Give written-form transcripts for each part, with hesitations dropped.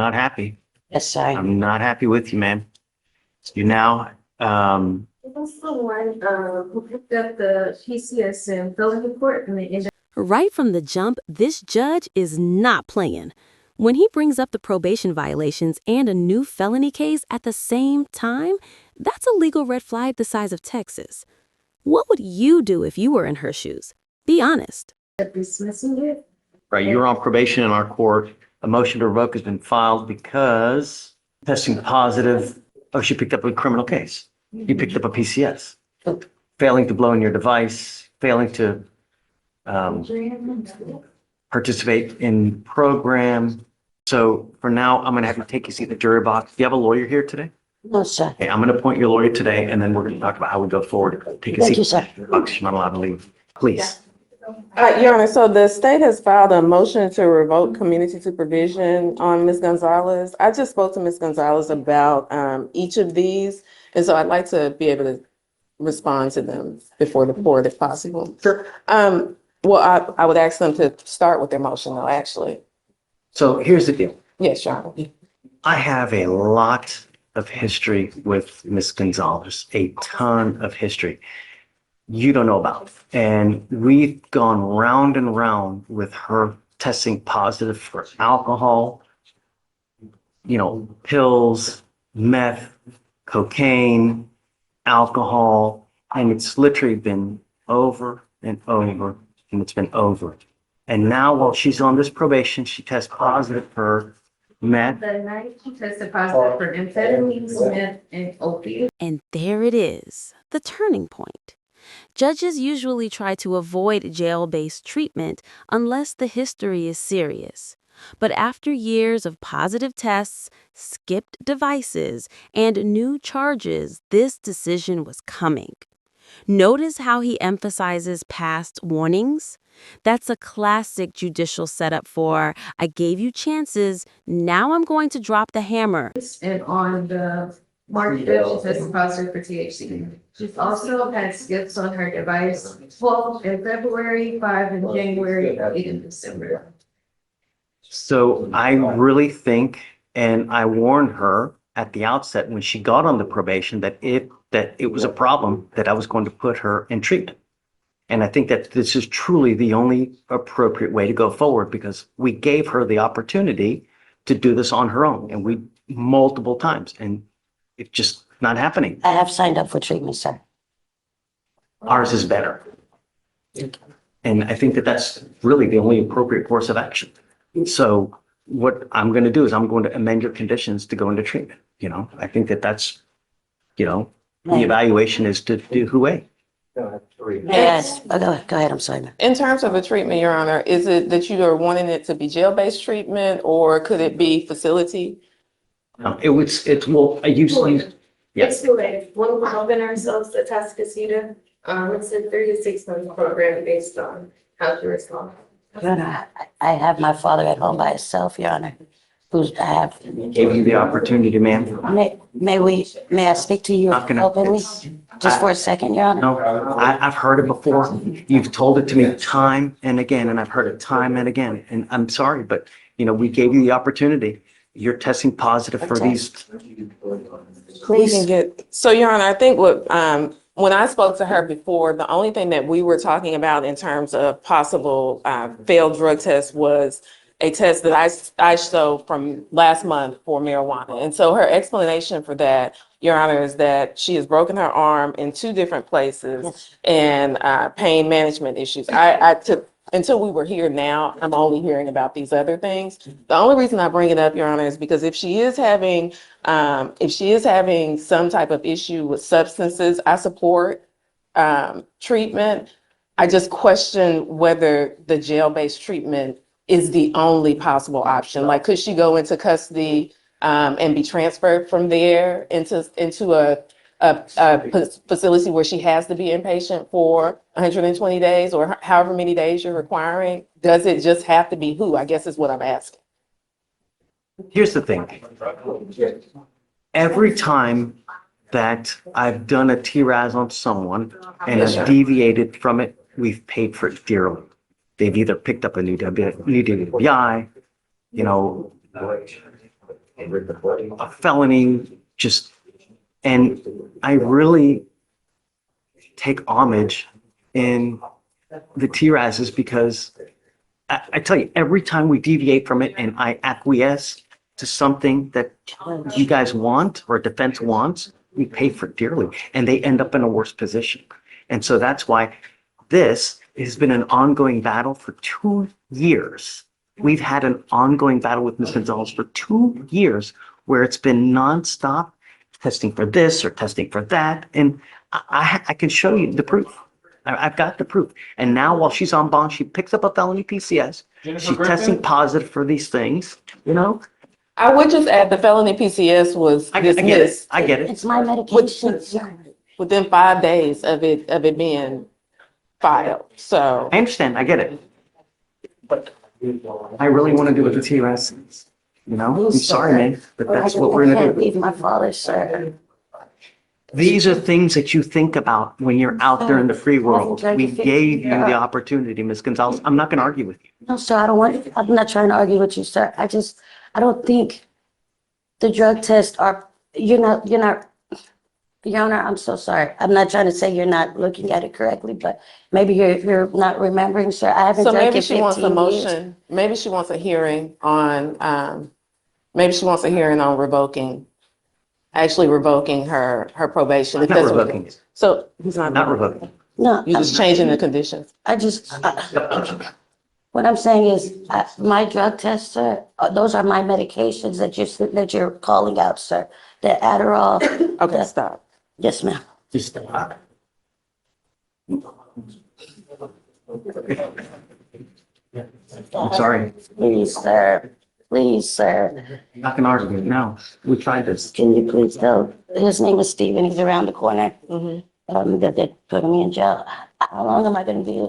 not happy. Yes, sorry. I'm not happy with you, man. You now, That's the one who picked up the PCS in felony court and they ended. Right from the jump, this judge is not playing. When he brings up the probation violations and a new felony case at the same time, that's a legal red flag the size of Texas. What would you do if you were in her shoes? Be honest. Dismissing it. right, you're on probation in our court. A motion to revoke has been filed because testing positive. Oh, she picked up a criminal case. You picked up a PCS. Failing to blow in your device, failing to participate in program. So for now, I'm going to have you take a seat in the jury box. Do you have a lawyer here today? No, sir. Okay, I'm going to appoint your lawyer today, and then we're going to talk about how we go forward. Take a Thank seat. you, sir. Box, you're not allowed to leave. Please. Your Honor, so the state has filed a motion to revoke community supervision on Ms. Gonzalez. I just spoke to Ms. Gonzalez about each of these, and so I'd like to be able to respond to them before the board if possible. Sure. Well, I would ask them to start with their motion though, actually. So here's the deal. Yes, Your Honor. I have a lot of history with Ms. Gonzalez, a ton of history you don't know about. And we've gone round and round with her testing positive for alcohol, pills, meth, cocaine, alcohol, and it's literally been over and over, and it's been over. And now while she's on this probation, she tests positive for meth. The night she tested positive for amphetamines, meth, and opiates. And there it is, the turning point. Judges usually try to avoid jail-based treatment unless the history is serious. But after years of positive tests, skipped devices, and new charges, this decision was coming. Notice how he emphasizes past warnings? That's a classic judicial setup for, I gave you chances, now I'm going to drop the hammer. And on the March 5th, she tested positive for THC. She's also had skips on her device, 12 in February, 5 in January, 8 in December. So I really think, and I warned her at the outset when she got on the probation that it was a problem, that I was going to put her in treatment. And I think that this is truly the only appropriate way to go forward, because we gave her the opportunity to do this on her own, and we multiple times, and it's just not happening. I have signed up for treatment, sir. Ours is better. And I think that that's really the only appropriate course of action. So what I'm going to do is I'm going to amend your conditions to go into treatment. I think that that's, the evaluation is to do who. Yes, go ahead, I'm sorry. ma'am. In terms of the treatment, Your Honor, is it that you are wanting it to be jail-based treatment or could it be facility? I usually, yes. It's too late. When we're helping ourselves to Tascasita, it's a 3 to 6 month program based on how to respond. Your Honor, I have my father at home by himself, Your Honor, Gave you the opportunity, ma'am. may I speak to you Not gonna- openly? Just for a second, Your Honor? No, I've heard it before. You've told it to me time and again, and I've heard it time and again. And I'm sorry, but, we gave you the opportunity. You're testing positive for these. Please. So, Your Honor, I think when I spoke to her before, the only thing that we were talking about in terms of possible failed drug tests was a test that I showed from last month for marijuana. And so her explanation for that, Your Honor, is that she has broken her arm in 2 different places. Yes. And pain management issues. Until we were here now, I'm only hearing about these other things. The only reason I bring it up, Your Honor, is because if she is having some type of issue with substances, I support treatment. I just question whether the jail-based treatment is the only possible option. Like, could she go into custody and be transferred from there into a facility where she has to be inpatient for 120 days or however many days you're requiring? Does it just have to be who? I guess is what I'm asking. Here's the thing. Every time that I've done a TRAS on someone and I've deviated from it, we've paid for it dearly. They've either picked up a new DWI, a felony, just, and I really take homage in the TRASs because I tell you, every time we deviate from it and I acquiesce to something that you guys want or defense wants, we pay for it dearly and they end up in a worse position. And so that's why this has been an ongoing battle for 2 years. We've had an ongoing battle with Ms. Gonzalez for 2 years where it's been nonstop testing for this or testing for that. And I can show you the proof. I've got the proof. And now while she's on bond, she picks up a felony PCS. She's testing positive for these things, you know? I would just add the felony PCS was I get it. dismissed I get it. It's my medication, sir. within 5 days of it being filed. So I understand. I get it. But I really want to do what the TRS says. You know, I'm sorry, man, but that's what we're I gonna can't do. leave my father, sir. These are things that you think about when you're out there in the free world. We gave you the opportunity, Ms. Gonzalez. I'm not gonna argue with you. No, sir, I'm not trying to argue with you, sir. I don't think the drug tests are, you're not, Your Honor, I'm so sorry. I'm not trying to say you're not looking at it correctly, but maybe you're not remembering, sir. I haven't so drank maybe in she wants a 15 years. motion, maybe she wants a hearing on revoking, actually revoking her probation. If Not that's what- revoking it. So he's not Not revoking. revoking. No, You're just changing the conditions. what I'm saying is, my drug tests, sir, those are my medications that you're calling out, sir. The Adderall. Okay, stop. Yes, ma'am. Just, I'm sorry. Please, sir. Please, sir. I'm not gonna argue it. No, we tried this. Can you please tell, his name is Steven, he's around the corner. That they're putting me in jail. How long am I gonna be?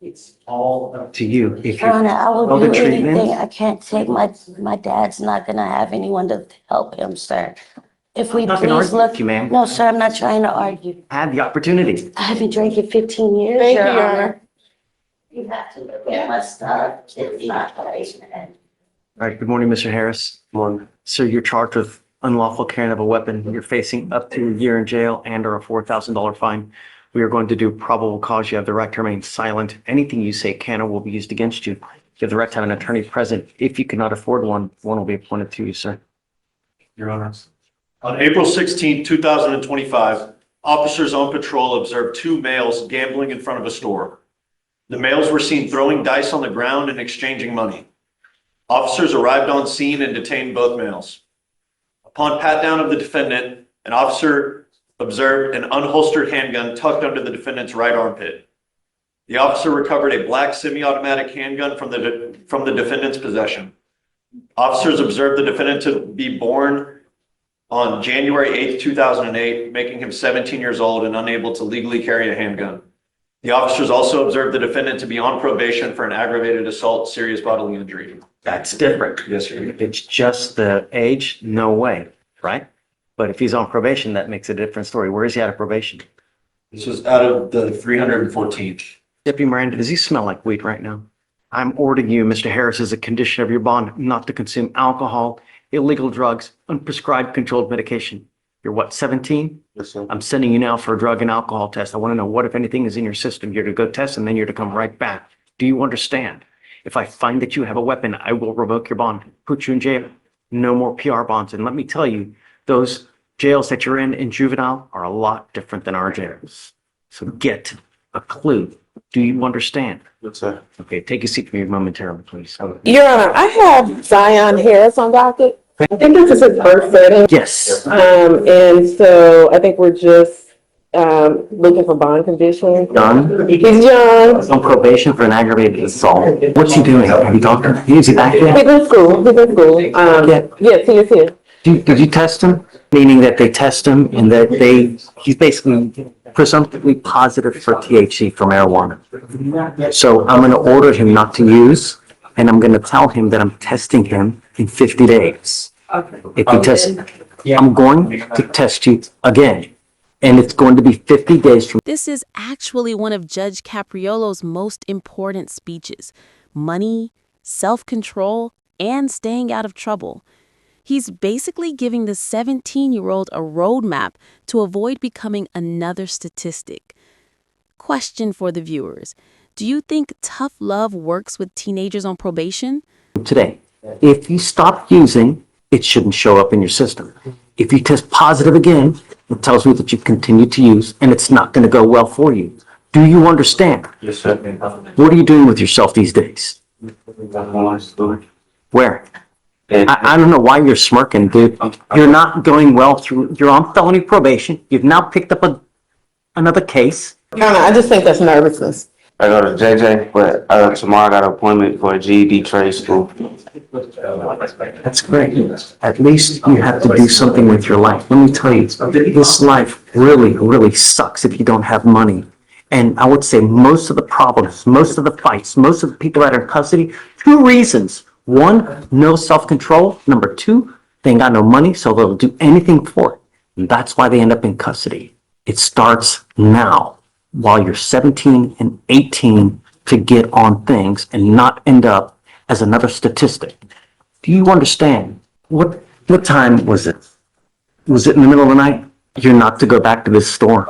It's all up to you. If Your Honor, you I will follow do the treatment, anything. I can't take my dad's not gonna have anyone to help him, sir. If we I'm not gonna please argue look. with you, ma'am. No, sir, I'm not trying to argue. had the opportunity. I haven't drank in 15 years, Thank you, Your Your Honor. Honor. You have to look at my stuff. It's not right. All right, good morning, Mr. Harris. Morning. Sir, you're charged with unlawful carrying of a weapon. You're facing up to a year in jail and or a $4,000 fine. We are going to do probable cause. You have the right to remain silent. Anything you say can or will be used against you. You have the right to have an attorney present. If you cannot afford one, one will be appointed to you, sir. Your Honor. On April 16, 2025, officers on patrol observed two males gambling in front of a store. The males were seen throwing dice on the ground and exchanging money. Officers arrived on scene and detained both males. Upon pat down of the defendant, an officer observed an unholstered handgun tucked under the defendant's right armpit. The officer recovered a black semi-automatic handgun from the defendant's possession. Officers observed the defendant to be born on January 8, 2008, making him 17 years old and unable to legally carry a handgun. The officers also observed the defendant to be on probation for an aggravated assault, serious bodily injury. That's different. Yes, sir. If it's just the age, no way, right? But if he's on probation, that makes it a different story. Where is he out of probation? This was out of the 314th. Deputy Miranda, does he smell like weed right now? I'm ordering you, Mr. Harris, as a condition of your bond, not to consume alcohol, illegal drugs, unprescribed controlled medication. You're what, 17? Yes, sir. I'm sending you now for a drug and alcohol test. I want to know what, if anything, is in your system. You're to go test and then you're to come right back. Do you understand? If I find that you have a weapon, I will revoke your bond, put you in jail. No more PR bonds. And let me tell you, those jails that you're in juvenile are a lot different than our jails. So get a clue. Do you understand? Yes, sir. Okay, take a seat for me momentarily, please. Your Honor, I have Zion Harris on docket. I think this is his first setting. Yes. And so I think we're just looking for bond conditions. Done. He's young. He's on probation for an aggravated assault. What's he doing? Have you talked to him? Is he back He's yet? in school. He's in school. Yes, he is here. Did you test him? Meaning that they test him and that he's basically presumptively positive for THC for marijuana. So I'm going to order him not to use, and I'm going to tell him that I'm testing him in 50 days. If he tests, I'm going to test you again, and it's going to be 50 days from. This is actually one of Judge Capriolo's most important speeches: money, self-control, and staying out of trouble. He's basically giving the 17-year-old a roadmap to avoid becoming another statistic. Question for the viewers. Do you think tough love works with teenagers on probation? Today, if you stop using, it shouldn't show up in your system. If you test positive again, it tells me that you continue to use and it's not going to go well for you. Do you understand? Yes, sir. What are you doing with yourself these days? Where? I don't know why you're smirking, dude. You're not going well through, you're on felony probation. You've now picked up another case. Your Honor, I just think that's nervousness. I go to JJ, but tomorrow I got an appointment for a GED trade school. That's great. At least you have to do something with your life. Let me tell you, this life really, really sucks if you don't have money. And I would say most of the problems, most of the fights, most of the people that are in custody, two reasons. One, no self-control. Number two, they ain't got no money, so they'll do anything for it. And that's why they end up in custody. It starts now, while you're 17 and 18, to get on things and not end up as another statistic. Do you understand? What time was it? Was it in the middle of the night? You're not to go back to this store,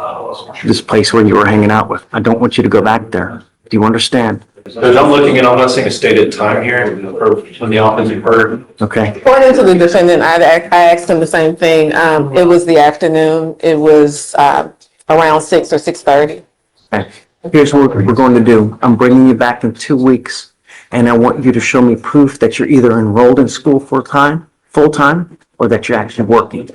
this place where you were hanging out with. I don't want you to go back there. Do you understand? Judge, I'm looking and I'm not seeing a stated time here or when the offense occurred. Okay. According to the defendant, I asked him the same thing. It was the afternoon. It was around 6 or 6:30. Okay. Here's what we're going to do. I'm bringing you back in 2 weeks, and I want you to show me proof that you're either enrolled in school full time, or that you're actually working.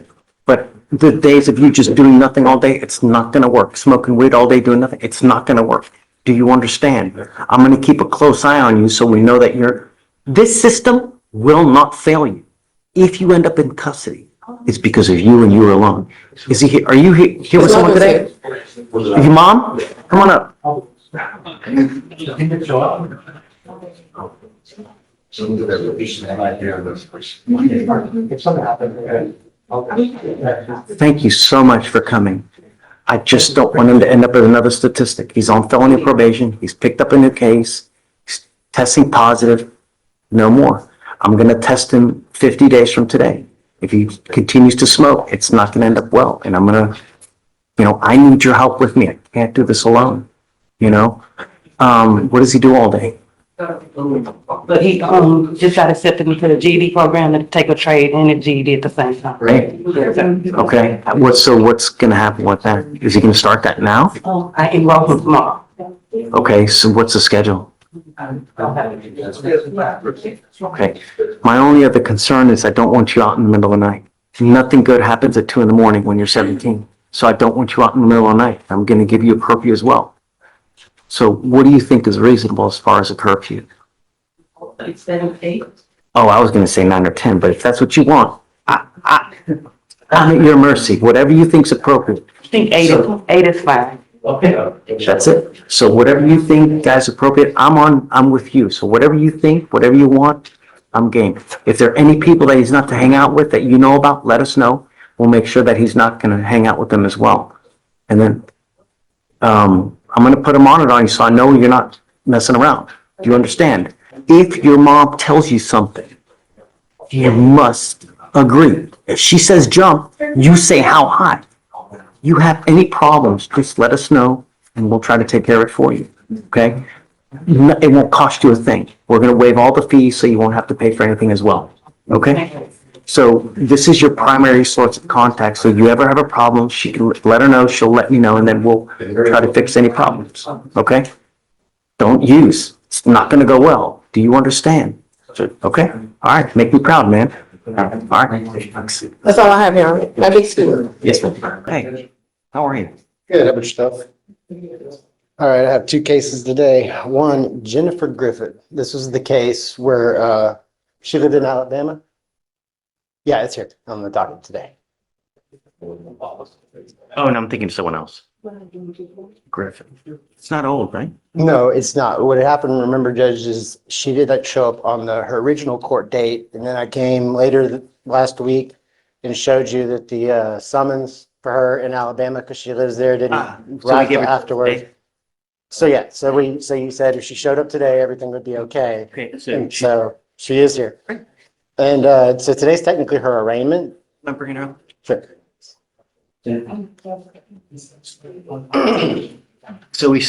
But the days of you just doing nothing all day, it's not going to work. Smoking weed all day, doing nothing, it's not going to work. Do you understand? I'm going to keep a close eye on you so we know that this system will not fail you. If you end up in custody, it's because of you and you alone. Is he here? Are you here with someone today? Your mom? Come on up. Thank you so much for coming. I just don't want him to end up as another statistic. He's on felony probation. He's picked up a new case. He's testing positive. No more. I'm going to test him 50 days from today. If he continues to smoke, it's not going to end up well. And I'm going to, I need your help with me. I can't do this alone. What does he do all day? But he just got accepted into the GED program to take a trade and a GED at the same time. Great. Okay. What's going to happen with that? Is he going to start that now? I enroll him tomorrow. Okay. So what's the schedule? Okay. My only other concern is I don't want you out in the middle of the night. Nothing good happens at 2 a.m. when you're 17. So I don't want you out in the middle of the night. I'm going to give you a curfew as well. So what do you think is reasonable as far as a curfew? 7, 8. Oh, I was going to say 9 or 10, but if that's what you want, I'm at your mercy. Whatever you think's appropriate. I think 8 is fine. Okay. That's it. So whatever you think, guys, appropriate, I'm with you. So whatever you think, whatever you want, I'm game. If there are any people that he's not to hang out with that you know about, let us know. We'll make sure that he's not going to hang out with them as well. And then, I'm going to put a monitor on you so I know you're not messing around. Do you understand? If your mom tells you something, you must agree. If she says jump, you say how high. You have any problems, just let us know and we'll try to take care of it for you. Okay? It won't cost you a thing. We're going to waive all the fees so you won't have to pay for anything as well. Okay? So this is your primary source of contact. So if you ever have a problem, she can let her know, she'll let me know, and then we'll try to fix any problems. Okay? Don't use. It's not going to go well. Do you understand? Okay? All right. Make me proud, man. All right. That's all I have here. My big school. Yes, ma'am. Hey, how are you? Good, how about yourself? All right, I have 2 cases today. One, Jennifer Griffith. This was the case where she lived in Alabama. Yeah, it's here on the docket today. Oh, no, I'm thinking of someone else. Griffin. It's not old, right? No, it's not. What happened, remember, Judge, is she didn't show up on her original court date, and then I came later last week and showed you that the summons for her in Alabama, because she lives there, didn't arrive till afterwards. So yeah, so you said if she showed up today, everything would be okay. Okay, And so she is here. And so today's technically her arraignment. I'm bringing her up. Sure. So we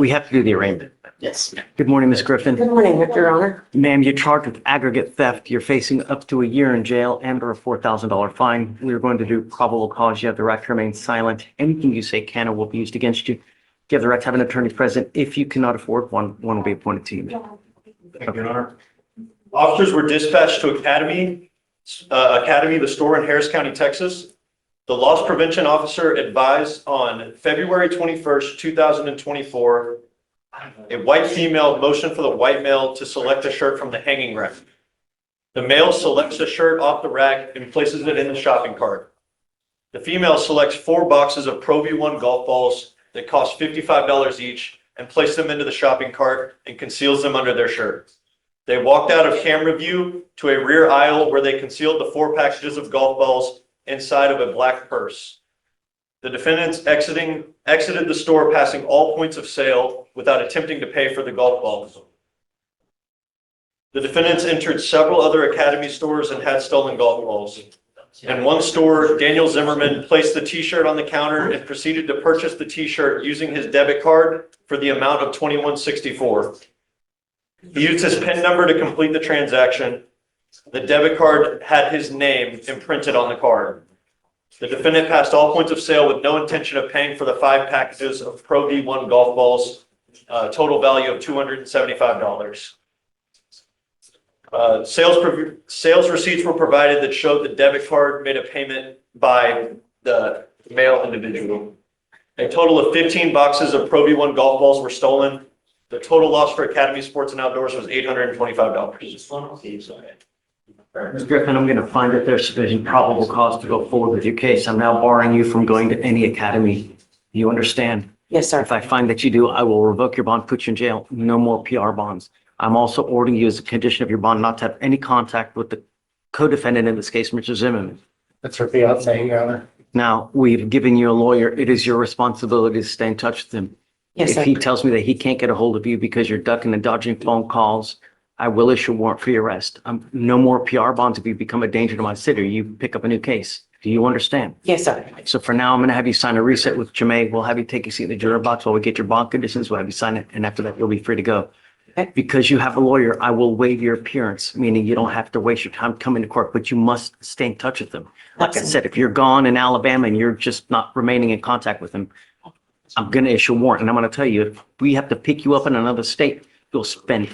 have to do the arraignment. Yes. Good morning, Ms. Griffin. Good morning, Your Honor. Ma'am, you're charged with aggregate theft. You're facing up to a year in jail and or a $4,000 fine. We're going to do probable cause. You have the right to remain silent. Anything you say can or will be used against you. You have the right to have an attorney present. If you cannot afford one will be appointed to you. Thank you, Your Honor. Officers were dispatched to Academy, the store in Harris County, Texas. The loss prevention officer advised on February 21st, 2024, a white female motioned for the white male to select a shirt from the hanging rack. The male selects the shirt off the rack and places it in the shopping cart. The female selects 4 boxes of Pro V1 golf balls that cost $55 each and places them into the shopping cart and conceals them under their shirt. They walked out of camera view to a rear aisle where they concealed the 4 packages of golf balls inside of a black purse. The defendants exited the store, passing all points of sale without attempting to pay for the golf balls. The defendants entered several other Academy stores and had stolen golf balls. In one store, Daniel Zimmerman placed the t-shirt on the counter and proceeded to purchase the t-shirt using his debit card for the amount of $21.64. He used his PIN number to complete the transaction. The debit card had his name imprinted on the card. The defendant passed all points of sale with no intention of paying for the 5 packages of Pro V1 golf balls, total value of $275. Sales receipts were provided that showed the debit card made a payment by the male individual. A total of 15 boxes of Pro V1 golf balls were stolen. The total loss for Academy Sports and Outdoors was $825. Ms. Griffin, I'm going to find that there's sufficient probable cause to go forward with your case. I'm now barring you from going to any academy. You understand? Yes, sir. If I find that you do, I will revoke your bond, put you in jail. No more PR bonds. I'm also ordering you as a condition of your bond not to have any contact with the co-defendant in this case, Mr. Zimmerman. That's her fiance, Your Honor. Now, we've given you a lawyer. It is your responsibility to stay in touch with him. Yes, If sir. he tells me that he can't get a hold of you because you're ducking and dodging phone calls, I will issue a warrant for your arrest. No more PR bonds if you become a danger to my city. You pick up a new case. Do you understand? Yes, sir. So for now, I'm going to have you sign a reset with Jamae. We'll have you take a seat in the juror box while we get your bond conditions. We'll have you sign it. And after that, you'll be free to go. Okay. Because you have a lawyer, I will waive your appearance, meaning you don't have to waste your time coming to court, but you must stay in touch with them. Like I said, if you're gone in Alabama and you're just not remaining in contact with them, I'm going to issue a warrant. And I'm going to tell you, if we have to pick you up in another state, you'll spend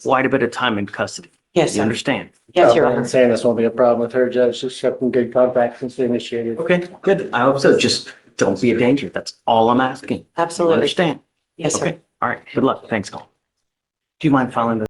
quite a bit of time in custody. Yes, You sir. understand? Yes, Your I'm Honor. saying this won't be a problem with her, Judge. She's kept in good contact since we initiated. Okay, good. I hope so. Just don't be a danger. That's all I'm asking. You Absolutely. understand? Yes, sir. Okay. All right. Good luck. Thanks, Colin. Do you mind filing the